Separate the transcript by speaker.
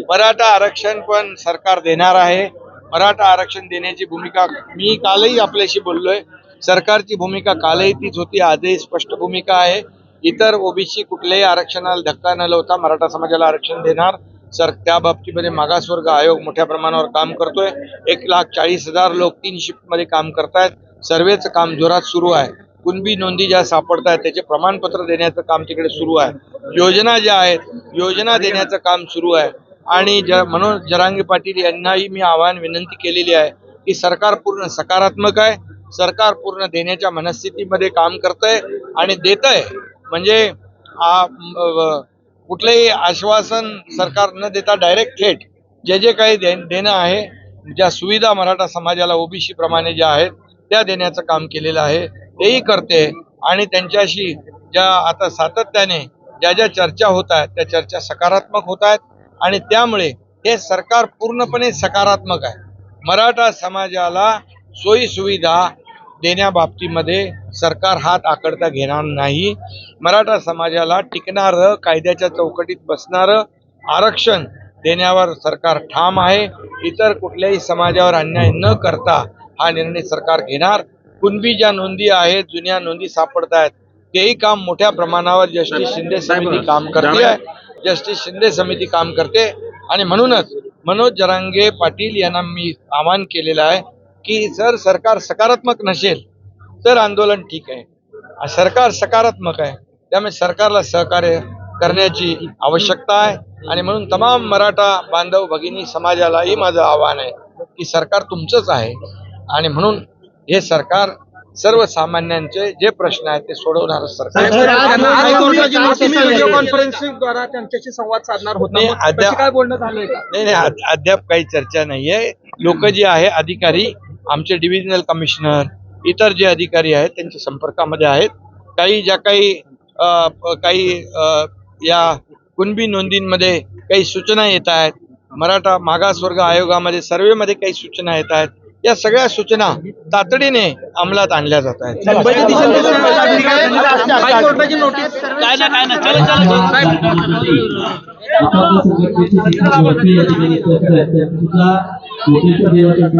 Speaker 1: मराठा आरक्षण पण सरकार देणार आहे। मराठा आरक्षण देण्याची भूमिका मी कालही आपल्याशी बोललोय। सरकारची भूमिका कालही तीच होती, आजही स्पष्ट भूमिका आहे। इतर ओबीसी कुठल्याही आरक्षणाला धक्का न लावता मराठा समाजाला आरक्षण देणार। त्या बाबतीमध्ये मागासवर्ग आयोग मोठ्या प्रमाणावर काम करतोय। 1,40,000 लोक 3 शिफ्ट मध्ये काम करतायत। सर्वेचं काम जोरात सुरू आहे। कुणबी नोंदी ज्या सापडत आहेत त्याचे प्रमाणपत्र देण्याचं काम तिकडे सुरू आहे। योजना ज्या आहेत योजना देण्याचं काम सुरू आहे। आणि मनोज जरांगे पाटील यांनाही मी आवाहन विनंती केलेली आहे की सरकार पूर्ण सकारात्मक आहे। सरकार पूर्ण देण्याच्या मनस्थितीमध्ये काम करतंय आणि देतंय। म्हणजे कुठलेही आश्वासन सरकार न देता डायरेक्ट थेट जे काही देणं आहे, ज्या सुविधा मराठा समाजाला ओबीसी प्रमाणे ज्या आहेत त्या देण्याचं काम केलेलं आहे तेही करते। आणि त्यांच्याशी ज्या आता सातत्याने ज्या चर्चा होत आहेत त्या चर्चा सकारात्मक होत आहेत आणि त्यामुळे हे सरकार पूर्णपणे सकारात्मक आहे। मराठा समाजाला सोयी सुविधा देण्याबाबतीमध्ये सरकार हात आकडता घेणार नाही। मराठा समाजाला टिकणारं, कायद्याच्या चौकटीत बसणारं आरक्षण देण्यावर सरकार ठाम आहे। इतर कुठल्याही समाजावर अन्याय न करता हा निर्णय सरकार घेणार। कुणबी ज्या नोंदी आहेत, जुन्या नोंदी सापडत आहेत तेही काम मोठ्या प्रमाणावर जस्टिस शिंदे समिती काम करते आहे। जस्टिस शिंदे समिती काम करते आणि म्हणूनच मनोज जरांगे पाटील यांना मी आवाहन केलेलं आहे की जर सरकार सकारात्मक नसेल तर आंदोलन ठीक आहे। सरकार सकारात्मक आहे, त्यामुळे सरकारला सहकार्य करण्याची आवश्यकता आहे। आणि म्हणून तमाम मराठा बांधव भगिनी समाजालाही माझं आवाहन आहे की सरकार तुमचंच आहे आणि म्हणून हे सरकार सर्वसामान्यांचे जे प्रश्न आहेत ते सोडवणारं सरकार।
Speaker 2: कॉन्फरन्सिंगद्वारा त्यांच्याशी संवाद साधणार होता, काय बोलणं झालंय का?
Speaker 1: नाही, अद्याप काही चर्चा नाहीये। लोक जे आहे अधिकारी, आमचे डिव्हिजनल कमिशनर, इतर जे अधिकारी आहेत त्यांच्या संपर्कामध्ये आहेत। काही या कुणबी नोंदींमध्ये काही सूचना येत आहेत, मराठा मागासवर्ग आयोगामध्ये सर्वेमध्ये काही सूचना येत आहेत। या सगळ्या सूचना तातडीने अंमलात आणल्या जात आहेत।